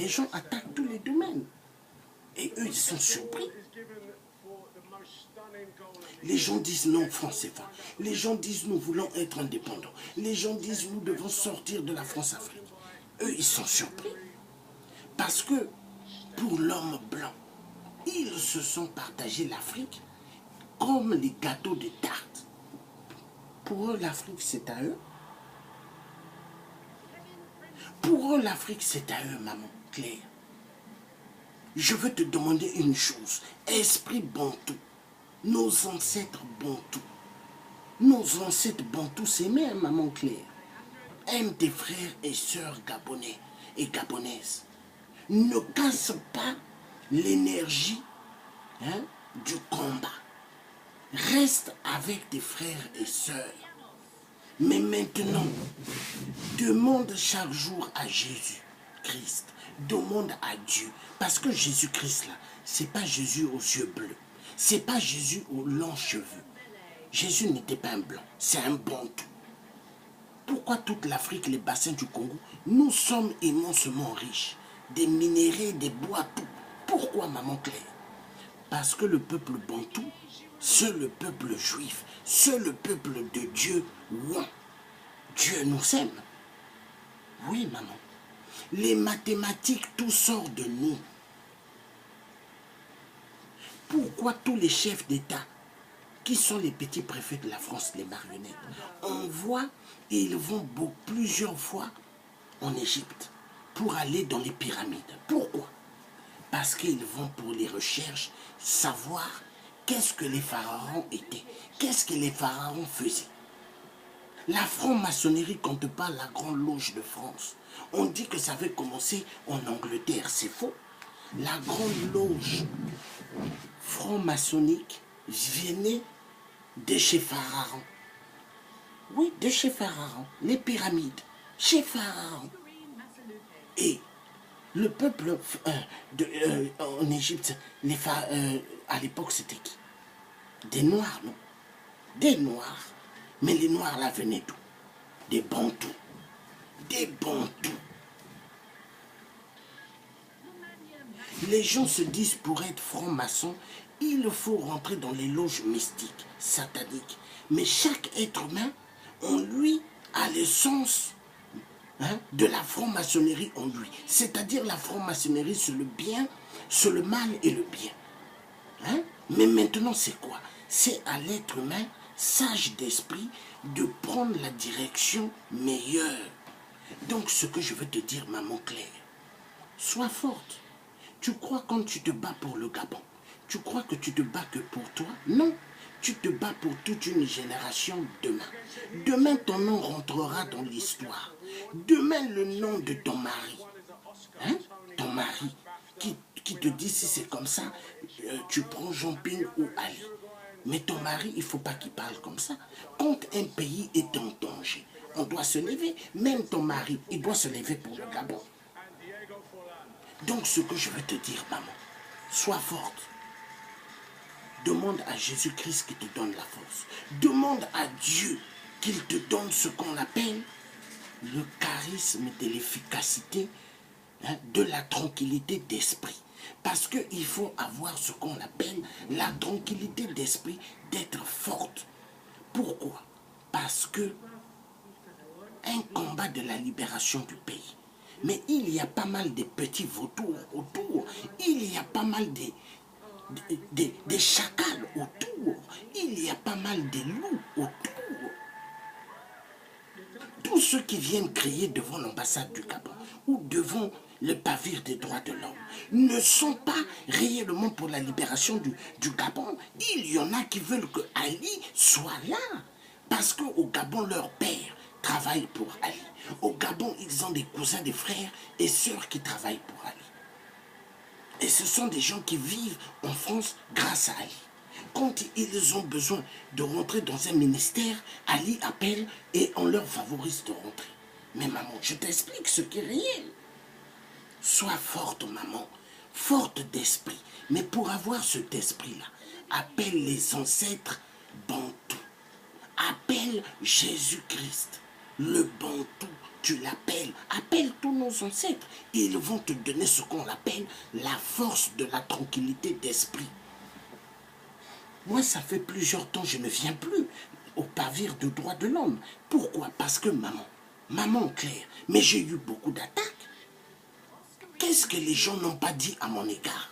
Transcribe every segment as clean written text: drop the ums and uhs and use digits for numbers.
les gens attaquent tous les domaines. Et eux, ils sont surpris. Les gens disent non, franc CFA. Les gens disent nous voulons être indépendants. Les gens disent nous devons sortir de la France-Afrique. Eux, ils sont surpris. Parce que pour l'homme blanc, ils se sont partagés l'Afrique comme les gâteaux de tarte. Pour eux, l'Afrique, c'est à eux. Pour eux, l'Afrique, c'est à eux, maman Claire. Je veux te demander une chose. Esprit bantou, nos ancêtres bantous, nos ancêtres bantous s'aimaient, maman Claire. Aime tes frères et sœurs gabonais et gabonaises. Ne casse pas l'énergie du combat. Reste avec tes frères et sœurs. Mais maintenant, demande chaque jour à Jésus-Christ. Demande à Dieu. Parce que Jésus-Christ, là, c'est pas Jésus aux yeux bleus. C'est pas Jésus aux longs cheveux. Jésus n'était pas un blanc, c'est un bantou. Pourquoi toute l'Afrique, les bassins du Congo, nous sommes immensément riches. Des minéraux, des bois, tout. Pourquoi, maman Claire? Parce que le peuple bantou, c'est le peuple juif, c'est le peuple de Dieu. Ouais. Dieu nous aime. Oui, maman. Les mathématiques, tout sort de nous. Pourquoi tous les chefs d'État, qui sont les petits préfets de la France, les marionnettes, on voit et ils vont plusieurs fois en Égypte pour aller dans les pyramides. Pourquoi? Parce qu'ils vont pour les recherches, savoir qu'est-ce que les pharaons étaient, qu'est-ce que les pharaons faisaient. La franc-maçonnerie, quand on parle de la Grande Loge de France, on dit que ça avait commencé en Angleterre, c'est faux. La Grande Loge franc-maçonnique venait de chez Pharaon. Oui, de chez Pharaon, les pyramides, chez Pharaon. Et le peuple en Égypte, à l'époque, c'était qui? Des Noirs, non? Des Noirs. Mais les Noirs là venaient d'où? Des Bantous. Des Bantous. Les gens se disent pour être franc-maçon, il faut rentrer dans les loges mystiques, sataniques. Mais chaque être humain, en lui, a l'essence de la franc-maçonnerie en lui. C'est-à-dire la franc-maçonnerie, c'est le bien, c'est le mal et le bien. Mais maintenant, c'est quoi? C'est à l'être humain, sage d'esprit, de prendre la direction meilleure. Donc, ce que je veux te dire, maman Claire, sois forte. Tu crois quand tu te bats pour le Gabon, tu crois que tu te bats que pour toi? Non, tu te bats pour toute une génération demain. Demain, ton nom rentrera dans l'histoire. Demain, le nom de ton mari, ton mari, qui te dit si c'est comme ça, tu prends Jean-Ping ou Ali. Mais ton mari, il ne faut pas qu'il parle comme ça. Quand un pays est en danger, on doit se lever. Même ton mari, il doit se lever pour le Gabon. Donc ce que je veux te dire, maman, sois forte. Demande à Jésus-Christ qui te donne la force. Demande à Dieu qu'il te donne ce qu'on appelle le charisme de l'efficacité, de la tranquillité d'esprit. Parce qu'il faut avoir ce qu'on appelle la tranquillité d'esprit, d'être forte. Pourquoi? Parce que un combat de la libération du pays. Mais il y a pas mal de petits vautours autour. Il y a pas mal de chacals autour. Il y a pas mal de loups autour. Tous ceux qui viennent crier devant l'ambassade du Gabon ou devant le pavillon des droits de l'homme ne sont pas réellement pour la libération du Gabon. Il y en a qui veulent que Ali soit là. Parce qu'au Gabon, leur père travaille pour Ali. Au Gabon, ils ont des cousins, des frères et sœurs qui travaillent pour Ali. Et ce sont des gens qui vivent en France grâce à Ali. Quand ils ont besoin de rentrer dans un ministère, Ali appelle et on leur favorise de rentrer. Mais maman, je t'explique ce qui est réel. Sois forte, maman, forte d'esprit. Mais pour avoir cet esprit-là, appelle les ancêtres bantous. Appelle Jésus-Christ, le bantou tu l'appelles, appelle tous nos ancêtres. Ils vont te donner ce qu'on appelle la force de la tranquillité d'esprit. Moi, ça fait plusieurs temps, je ne viens plus au pavillon de droits de l'homme. Pourquoi? Parce que maman Claire, mais j'ai eu beaucoup d'attaques. Qu'est-ce que les gens n'ont pas dit à mon égard?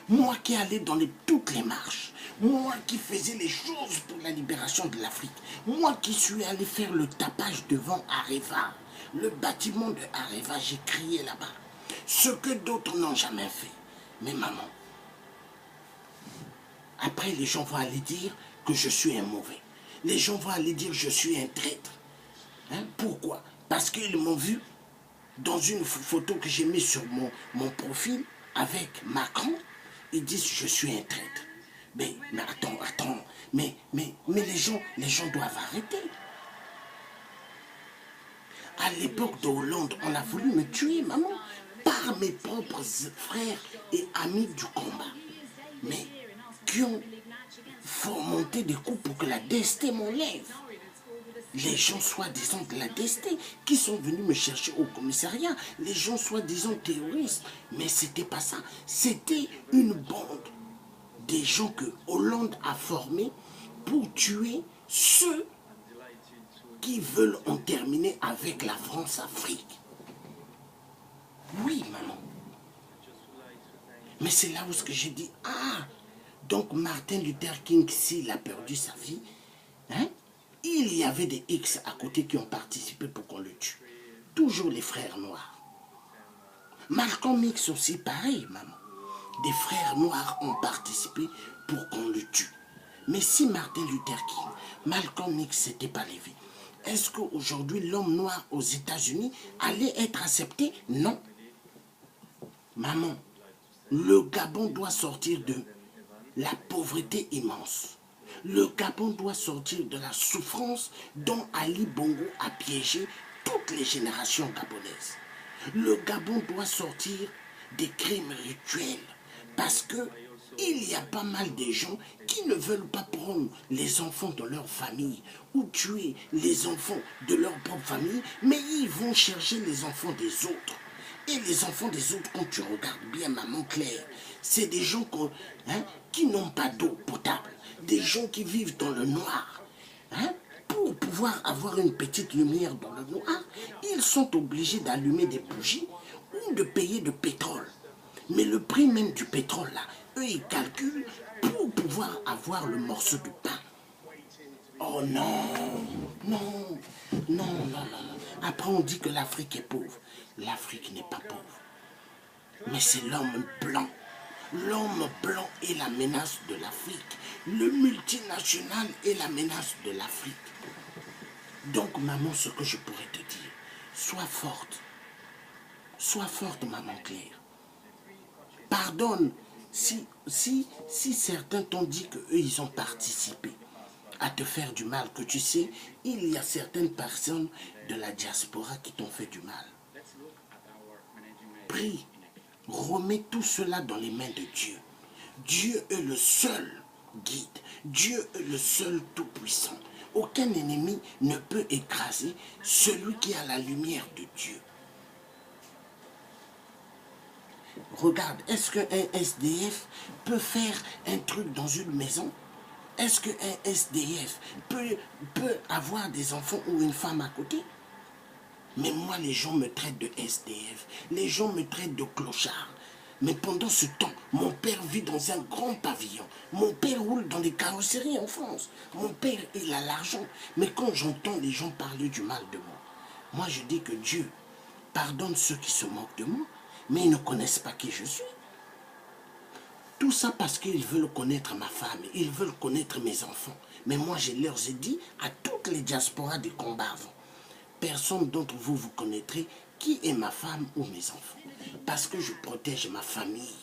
Moi qui allais dans toutes les marches, moi qui faisais les choses pour la libération de l'Afrique, moi qui suis allé faire le tapage devant Areva, le bâtiment de Areva, j'ai crié là-bas. Ce que d'autres n'ont jamais fait. Mais maman, après les gens vont aller dire que je suis un mauvais. Les gens vont aller dire que je suis un traître. Hein? Pourquoi? Parce qu'ils m'ont vu dans une photo que j'ai mise sur mon profil avec Macron. Ils disent que je suis un traître. Mais attends. Mais les gens doivent arrêter. À l'époque de Hollande, on a voulu me tuer, maman, par mes propres frères et amis du combat. Mais qui ont fomenté des coups pour que la DST m'enlève. Les gens soi-disant de la DST qui sont venus me chercher au commissariat, les gens soi-disant terroristes. Mais c'était pas ça. C'était une bande des gens que Hollande a formés pour tuer ceux qui veulent en terminer avec la France-Afrique. Oui, maman. Mais c'est là où j'ai dit, ah, donc Martin Luther King, s'il a perdu sa vie, hein, il y avait des X à côté qui ont participé pour qu'on le tue. Toujours les frères noirs. Malcolm X aussi, pareil, maman. Des frères noirs ont participé pour qu'on le tue. Mais si Martin Luther King, Malcolm X s'était pas levé, est-ce qu'aujourd'hui l'homme noir aux États-Unis allait être accepté? Non. Maman, le Gabon doit sortir de la pauvreté immense. Le Gabon doit sortir de la souffrance dont Ali Bongo a piégé toutes les générations gabonaises. Le Gabon doit sortir des crimes rituels parce que il y a pas mal de gens qui ne veulent pas prendre les enfants de leur famille ou tuer les enfants de leur propre famille, mais ils vont chercher les enfants des autres. Et les enfants des autres, quand tu regardes bien, maman Claire, c'est des gens qui n'ont pas d'eau potable, des gens qui vivent dans le noir. Hein? Pour pouvoir avoir une petite lumière dans le noir, ils sont obligés d'allumer des bougies ou de payer de pétrole. Mais le prix même du pétrole, là, eux, ils calculent pour pouvoir avoir le morceau de pain. Oh non. Après, on dit que l'Afrique est pauvre. L'Afrique n'est pas pauvre. Mais c'est l'homme blanc. L'homme blanc est la menace de l'Afrique. Le multinational est la menace de l'Afrique. Donc, maman, ce que je pourrais te dire, sois forte. Sois forte, maman Claire. Pardonne si certains t'ont dit qu'eux, ils ont participé à te faire du mal, que tu sais, il y a certaines personnes de la diaspora qui t'ont fait du mal. Prie, remets tout cela dans les mains de Dieu. Dieu est le seul guide. Dieu est le seul tout-puissant. Aucun ennemi ne peut écraser celui qui a la lumière de Dieu. Regarde, est-ce qu'un SDF peut faire un truc dans une maison? Est-ce qu'un SDF peut avoir des enfants ou une femme à côté? Mais moi, les gens me traitent de SDF. Les gens me traitent de clochard. Mais pendant ce temps, mon père vit dans un grand pavillon. Mon père roule dans des carrosseries en France. Mon père, il a l'argent. Mais quand j'entends les gens parler du mal de moi je dis que Dieu pardonne ceux qui se moquent de moi, mais ils ne connaissent pas qui je suis. Tout ça parce qu'ils veulent connaître ma femme, ils veulent connaître mes enfants. Mais moi, je leur ai dit à toutes les diasporas des combats avant, personne d'entre vous vous connaîtrez qui est ma femme ou mes enfants. Parce que je protège ma famille.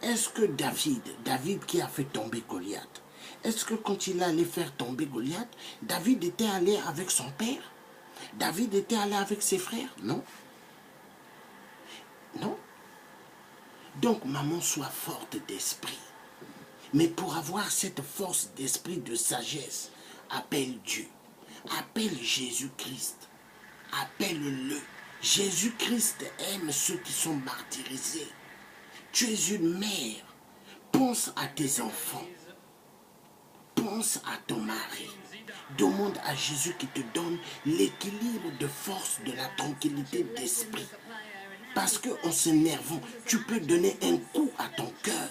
Est-ce que David qui a fait tomber Goliath, est-ce que quand il allait faire tomber Goliath, David était allé avec son père? David était allé avec ses frères? Non. Non. Donc, maman, sois forte d'esprit. Mais pour avoir cette force d'esprit de sagesse, appelle Dieu. Appelle Jésus-Christ. Appelle-le. Jésus-Christ aime ceux qui sont martyrisés. Tu es une mère. Pense à tes enfants. Pense à ton mari. Demande à Jésus qui te donne l'équilibre de force, de la tranquillité d'esprit. Parce qu'en s'énervant, tu peux donner un coup à ton cœur.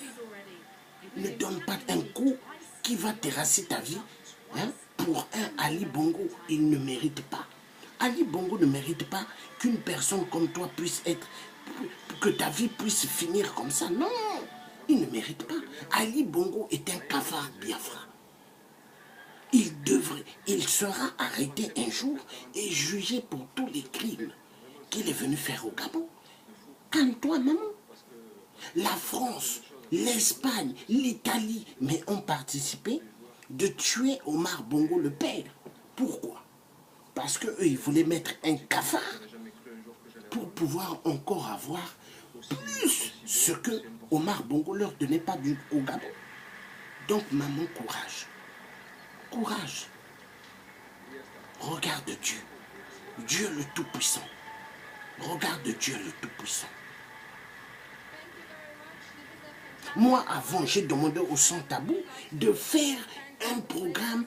Ne donne pas un coup qui va terrasser ta vie. Pour un Ali Bongo, il ne mérite pas. Ali Bongo ne mérite pas qu'une personne comme toi puisse être, que ta vie puisse finir comme ça. Non, il ne mérite pas. Ali Bongo est un cafard Biafra. Il sera arrêté un jour et jugé pour tous les crimes qu'il est venu faire au Gabon. Calme-toi, maman. La France, l'Espagne, l'Italie, mais ont participé de tuer Omar Bongo le père. Pourquoi? Parce qu'eux, ils voulaient mettre un cafard pour pouvoir encore avoir plus ce que Omar Bongo leur donnait pas au Gabon. Donc, maman, courage. Courage. Regarde Dieu. Dieu le Tout-Puissant. Regarde Dieu le Tout-Puissant. Moi, avant, j'ai demandé au Sans Tabou de faire un programme,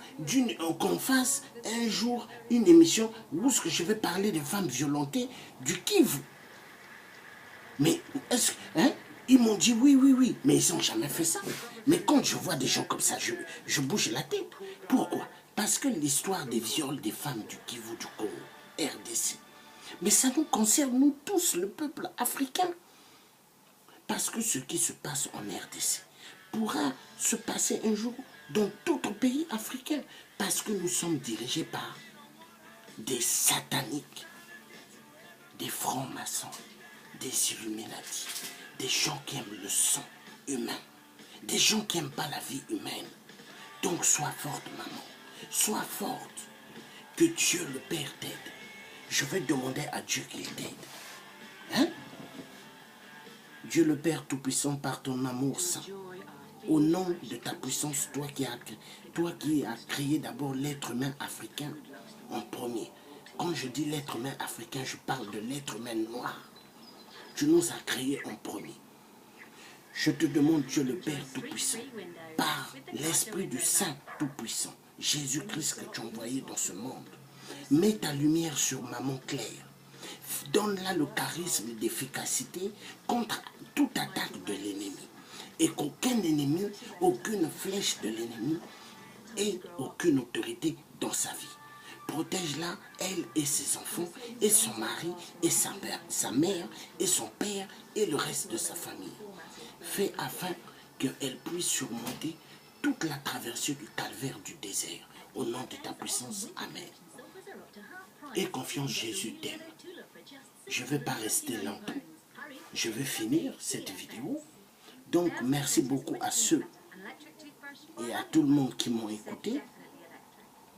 qu'on fasse un jour une émission où je vais parler des femmes violentées du Kivu. Mais est-ce ils m'ont dit oui, mais ils n'ont jamais fait ça. Mais quand je vois des gens comme ça, je bouge la tête. Pourquoi? Parce que l'histoire des viols des femmes du Kivu, du Congo, RDC, mais ça nous concerne, nous tous, le peuple africain. Parce que ce qui se passe en RDC pourra se passer un jour dans d'autres pays africains. Parce que nous sommes dirigés par des sataniques, des francs-maçons, des Illuminati, des gens qui aiment le sang humain, des gens qui n'aiment pas la vie humaine. Donc sois forte, maman. Sois forte. Que Dieu le Père t'aide. Je vais demander à Dieu qu'il t'aide. Dieu le Père Tout-Puissant, par ton amour saint, au nom de ta puissance, toi qui as créé d'abord l'être humain africain en premier. Quand je dis l'être humain africain, je parle de l'être humain noir. Tu nous as créés en premier. Je te demande, Dieu le Père Tout-Puissant, par l'Esprit du Saint Tout-Puissant, Jésus-Christ que tu as envoyé dans ce monde, mets ta lumière sur Maman Claire. Donne-la le charisme d'efficacité contre toute attaque de l'ennemi. Et qu'aucun ennemi, aucune flèche de l'ennemi ait aucune autorité dans sa vie. Protège-la, elle et ses enfants, et son mari, et sa mère, et son père, et le reste de sa famille. Fais afin qu'elle puisse surmonter toute la traversée du calvaire du désert. Au nom de ta puissance, Amen. Aie confiance, Jésus t'aime. Je ne vais pas rester longtemps. Je vais finir cette vidéo. Donc, merci beaucoup à ceux et à tout le monde qui m'ont écouté.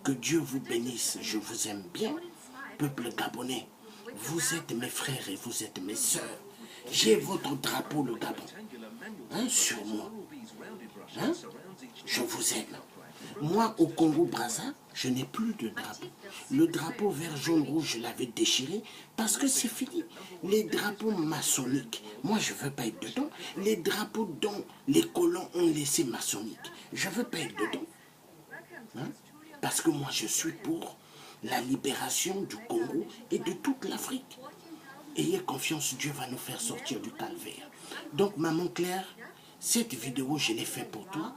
Que Dieu vous bénisse. Je vous aime bien. Peuple gabonais, vous êtes mes frères et vous êtes mes sœurs. J'ai votre drapeau, le Gabon, sur moi. Je vous aime. Moi, au Congo-Brazza, je n'ai plus de drapeau. Le drapeau vert, jaune, rouge, je l'avais déchiré parce que c'est fini. Les drapeaux maçonniques, moi, je ne veux pas être dedans. Les drapeaux dont les colons ont laissé maçonniques, je ne veux pas être dedans. Parce que moi, je suis pour la libération du Congo et de toute l'Afrique. Ayez confiance, Dieu va nous faire sortir du calvaire. Donc, Maman Claire, cette vidéo, je l'ai faite pour toi.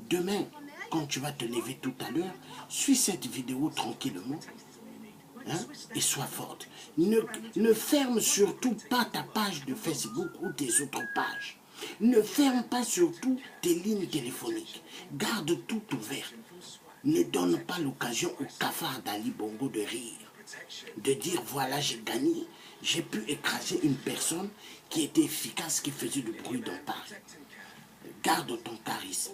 Demain, quand tu vas te lever tout à l'heure, suis cette vidéo tranquillement et sois forte. Ne ferme surtout pas ta page de Facebook ou tes autres pages. Ne ferme pas surtout tes lignes téléphoniques. Garde tout ouvert. Ne donne pas l'occasion au cafard d'Ali Bongo de rire. De dire, voilà, j'ai gagné. J'ai pu écraser une personne qui était efficace, qui faisait du bruit dans Paris. Garde ton charisme.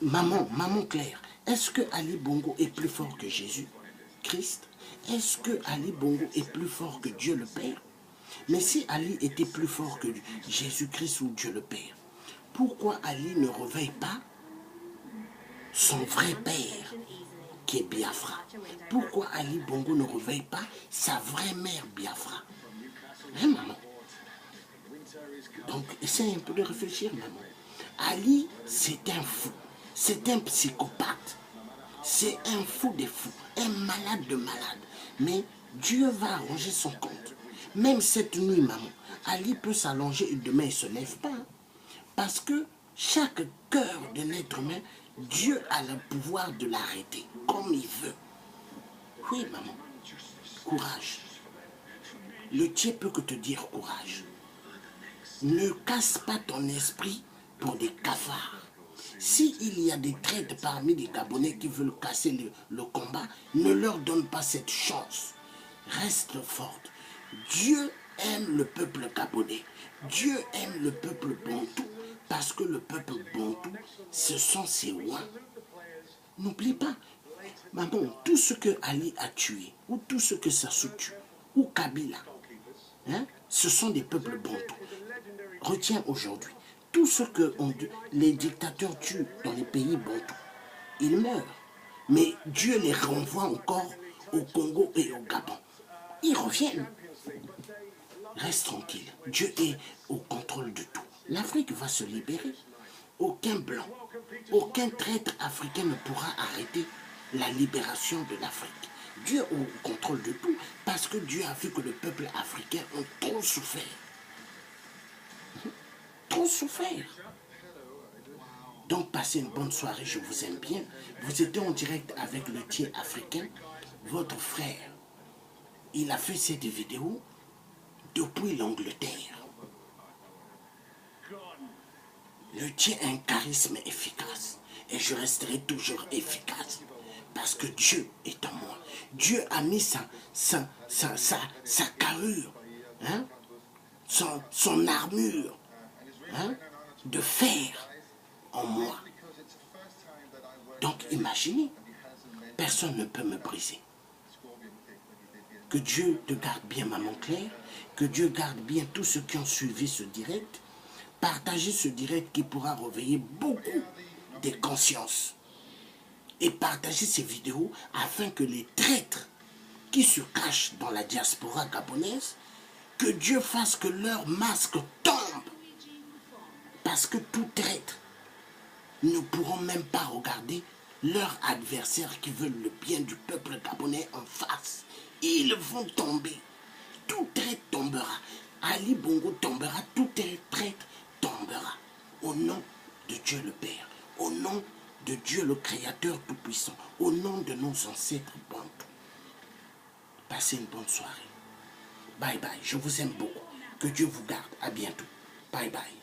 Maman Claire, est-ce que Ali Bongo est plus fort que Jésus-Christ? Est-ce que Ali Bongo est plus fort que Dieu le Père? Mais si Ali était plus fort que Jésus-Christ ou Dieu le Père, pourquoi Ali ne réveille pas son vrai Père? qui est Biafra. Pourquoi Ali Bongo ne réveille pas sa vraie mère Biafra? Hein, maman? Donc, essaye un peu de réfléchir, maman. Ali, c'est un fou. C'est un psychopathe. C'est un fou des fous. Un malade de malade. Mais Dieu va arranger son compte. Même cette nuit, maman, Ali peut s'allonger et demain il ne se lève pas. Parce que chaque cœur d'un être humain, Dieu a le pouvoir de l'arrêter comme il veut. Oui, maman. Courage. Le Dieu peut que te dire courage. Ne casse pas ton esprit pour des cafards. S'il y a des traîtres parmi les Gabonais qui veulent casser le combat, ne leur donne pas cette chance. Reste forte. Dieu aime le peuple gabonais. Dieu aime le peuple bantou. Parce que le peuple bantou, ce sont ses rois. N'oublie pas, maman, tout ce que Ali a tué, ou tout ce que Sassou tue, ou Kabila, hein, ce sont des peuples bantous. Retiens aujourd'hui, tout ce que les dictateurs tuent dans les pays bantous, ils meurent. Mais Dieu les renvoie encore au Congo et au Gabon. Ils reviennent. Reste tranquille. Dieu est au contrôle de tout. L'Afrique va se libérer. Aucun blanc, aucun traître africain ne pourra arrêter la libération de l'Afrique. Dieu est au contrôle de tout parce que Dieu a vu que le peuple africain a trop souffert. Trop souffert. Donc passez une bonne soirée, je vous aime bien. Vous étiez en direct avec le Thier africain, votre frère. Il a fait cette vidéo depuis l'Angleterre. Le Thier a un charisme efficace. Et je resterai toujours efficace. Parce que Dieu est en moi. Dieu a mis sa carrure, hein, son armure, hein, de fer en moi. Donc imaginez, personne ne peut me briser. Que Dieu te garde bien, maman Claire. Que Dieu garde bien tous ceux qui ont suivi ce direct. Partagez ce direct qui pourra réveiller beaucoup des consciences. Et partagez ces vidéos afin que les traîtres qui se cachent dans la diaspora gabonaise, que Dieu fasse que leur masque tombe. Parce que tout traître ne pourront même pas regarder leurs adversaires qui veulent le bien du peuple gabonais en face. Ils vont tomber. Tout traître tombera. Ali Bongo tombera. Tout traître tombera. Au nom de Dieu le Père. Au nom de Dieu le Créateur Tout-Puissant. Au nom de nos ancêtres bantous. Passez une bonne soirée. Bye bye. Je vous aime beaucoup. Que Dieu vous garde. À bientôt. Bye bye.